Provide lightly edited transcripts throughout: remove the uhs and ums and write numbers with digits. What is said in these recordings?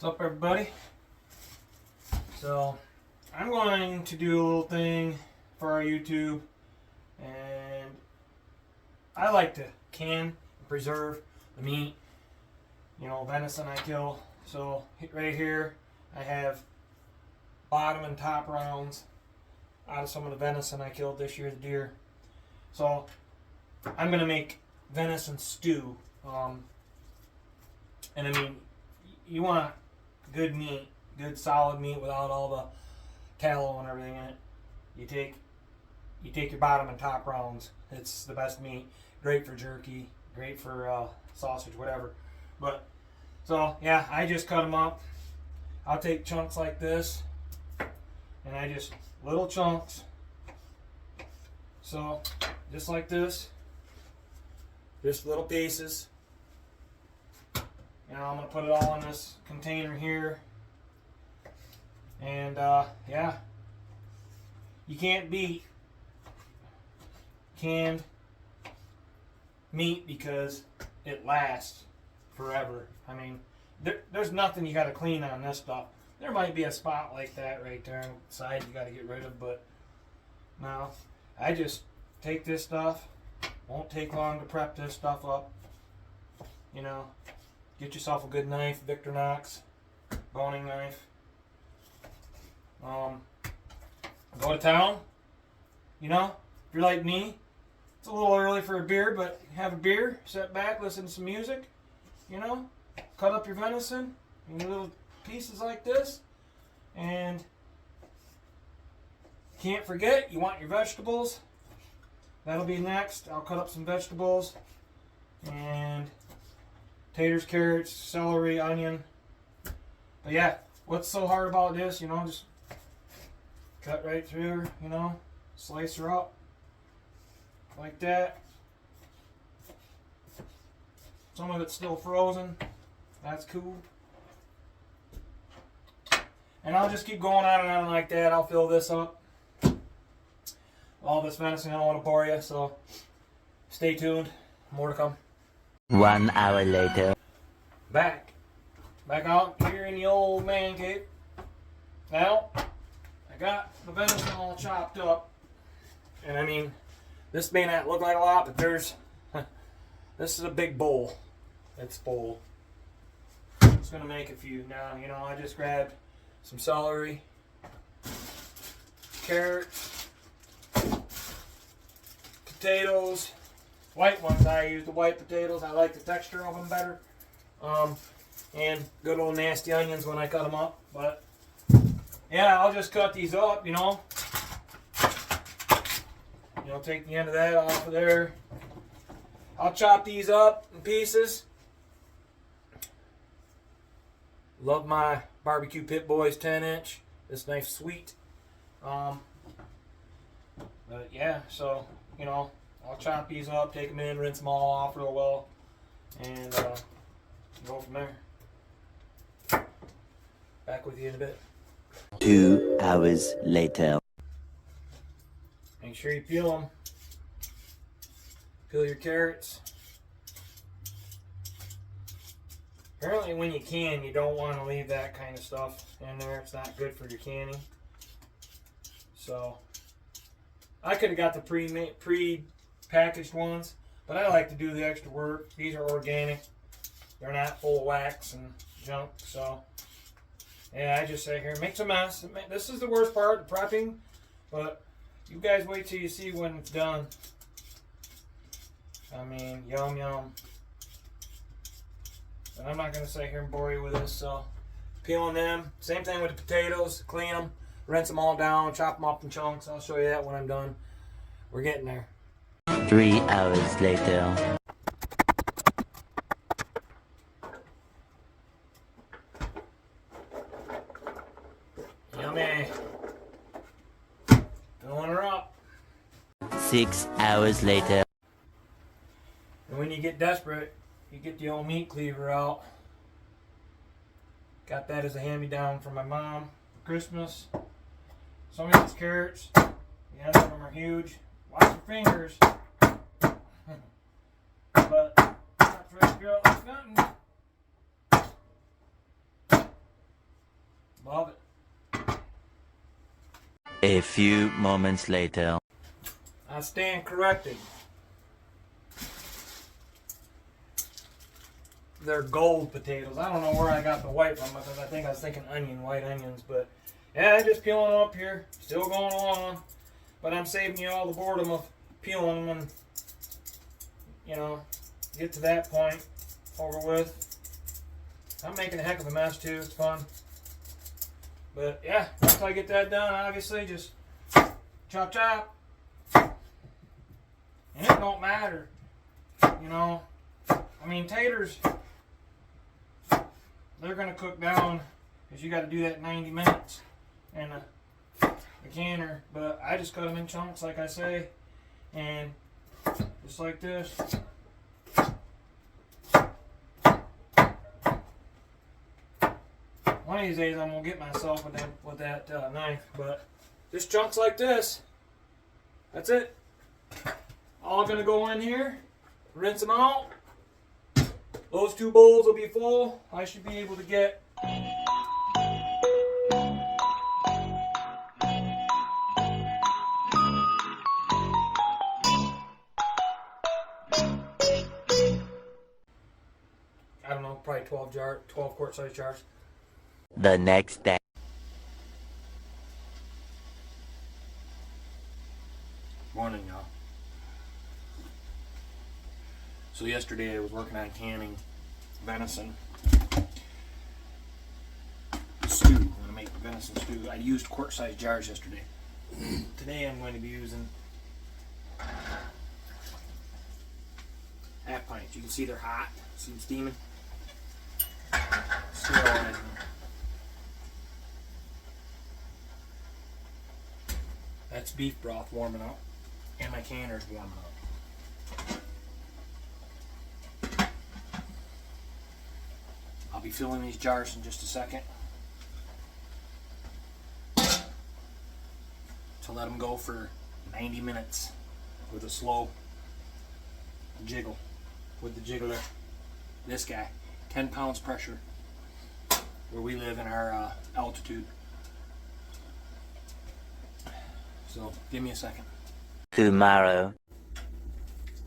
What's up, everybody? So I'm going to do a little thing for our YouTube, and I like to can and preserve the meat. You know, venison I kill. So right here I have bottom and top rounds out of some of the venison I killed this year's deer. So I'm gonna make venison stew. And I mean, you want good meat, good solid meat without all the tallow and everything in it. You take your bottom and top rounds. It's the best meat. Great for jerky, great for sausage, whatever. But so yeah, I just cut them up. I'll take chunks like this, and I just little chunks. So just like this, just little pieces. You know, I'm gonna put it all in this container here, and yeah, you can't beat canned meat because it lasts forever. I mean, there's nothing you got to clean on this stuff. There might be a spot like that right there on the side you got to get rid of, but no, I just take this stuff. Won't take long to prep this stuff up. You know, get yourself a good knife, Victorinox boning knife. Go to town. You know, if you're like me, it's a little early for a beer, but have a beer, sit back, listen to some music. You know, cut up your venison in little pieces like this, and can't forget, you want your vegetables. That'll be next. I'll cut up some vegetables and taters, carrots, celery, onion. But yeah, what's so hard about this? You know, just cut right through her, you know, slice her up like that. Some of it's still frozen. That's cool. And I'll just keep going on and on like that. I'll fill this up. All this venison, I don't want to bore you, so stay tuned. More to come. 1 hour later. Back out here in the old man cave. Now, I got the venison all chopped up. And I mean, this may not look like a lot, but this is a big bowl. It's full. Just gonna make a few now. You know, I just grabbed some celery, carrots, potatoes, white ones. I use the white potatoes. I like the texture of them better. And good old nasty onions when I cut them up. But yeah, I'll just cut these up. You know, take the end of that off of there. I'll chop these up in pieces. Love my barbecue Pit Boys 10-inch. This knife's sweet. But yeah, so you know, I'll chop these up, take them in, rinse them all off real well, and go from there. Back with you in a bit. 2 hours later. Make sure you peel them. Peel your carrots. Apparently when you can, you don't want to leave that kind of stuff in there. It's not good for your canning. So I could have got the pre-packaged ones, but I like to do the extra work. These are organic. They're not full of wax and junk. So yeah, I just sit here, makes a mess. This is the worst part, the prepping, but you guys wait till you see when it's done. I mean, yum yum. But I'm not going to sit here and bore you with this, so peeling them. Same thing with the potatoes. Clean them, rinse them all down, chop them up in chunks. I'll show you that when I'm done. We're getting there. 3 hours later. Yummy. Filling her up. 6 hours later. And when you get desperate, you get the old meat cleaver out. Got that as a hand-me-down from my mom for Christmas. Some of these carrots, yeah, some of them are huge. Watch your fingers. But not for this girl, it's nothing. Love it. A few moments later. I stand corrected. They're gold potatoes. I don't know where I got the white from because I think I was thinking white onions, but yeah, just peeling them up here. Still going along. But I'm saving you all the boredom of peeling them and, you know, get to that point over with. I'm making a heck of a mess too. It's fun. But yeah, once I get that done, obviously just chop chop. And it don't matter. You know, I mean, taters, they're going to cook down because you got to do that 90 minutes in a canner. But I just cut them in chunks, like I say, and just like this. One of these days I'm going to get myself with that knife, but just chunks like this. That's it. All going to go in here, rinse them out. Those 2 bowls will be full. I should be able to get I don't know, probably 12 quart size jars. The next day. Morning, y'all. So yesterday I was working on canning venison stew. I'm going to make venison stew. I used quart-sized jars yesterday. Today I'm going to be using half pints. You can see they're hot. See them steaming? Still on it. That's beef broth warming up. And my canner's warming up. I'll be filling these jars in just a second to let them go for 90 minutes with a slow jiggle with the jiggler. This guy, 10 pounds pressure where we live in our altitude. So give me a second. Tomorrow.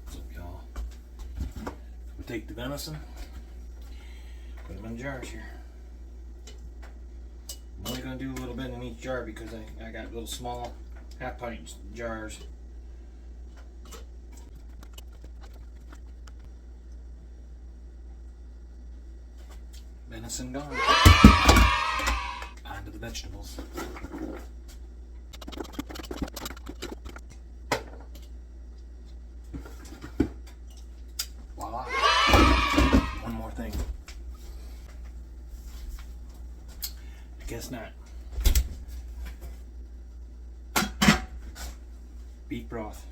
What's up, y'all? We'll take the venison. Put them in jars here. I'm only going to do a little bit in each jar because I got little small half pint jars. Venison gone. On to the vegetables. Voila. One more thing. Guess not. Beef broth.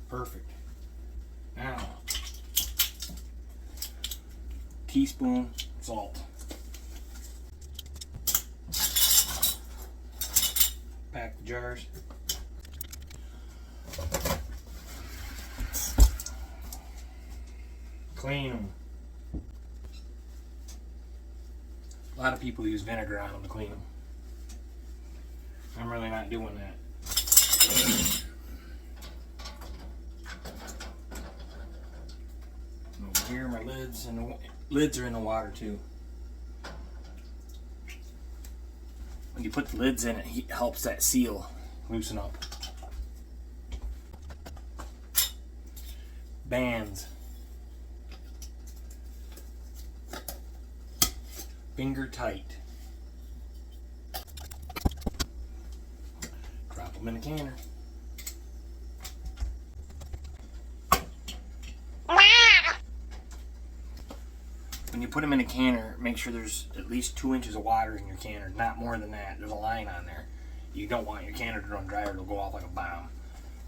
Perfect. Now, teaspoon salt. Pack the jars. Clean them. A lot of people use vinegar on them to clean them. I'm really not doing that. Over here, my lids, and the lids are in the water too. When you put the lids in, it helps that seal loosen up. Bands. Finger tight. Drop them in a canner. When you put them in a canner, make sure there's at least 2 inches of water in your canner, not more than that. There's a line on there. You don't want your canner to run dry or it'll go off like a bomb.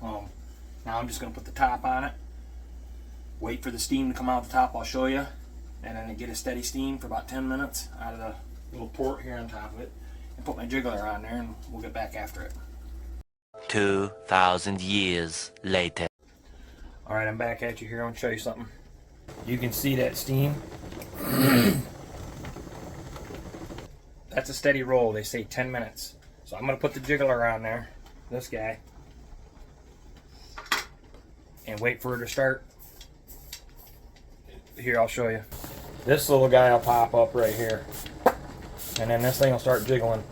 Now I'm just going to put the top on it. Wait for the steam to come out the top, I'll show you. And then get a steady steam for about 10 minutes out of the little port here on top of it. put my jiggler on there and we'll get back after it. 2,000 years later. Alright, I'm back at you here. I want to show you something. You can see that steam. That's a steady roll. They say 10 minutes. So I'm going to put the jiggler on there, this guy, and wait for it to start. Here, I'll show you. This little guy will pop up right here. And then this thing will start jiggling.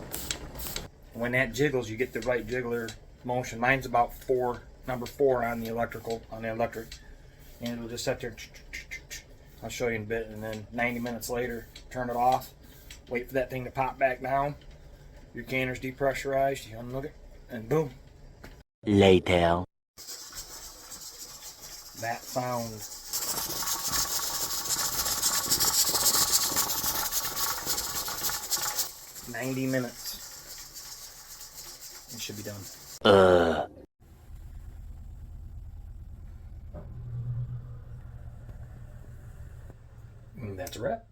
When that jiggles, you get the right jiggler motion. Mine's about 4, number 4 on the electric. And it'll just sit there. I'll show you in a bit. And then 90 minutes later, turn it off. Wait for that thing to pop back down. Your canner's depressurized. You unload it, and boom. Later. That sound. "90 minutes. It should be done." And that's a wrap.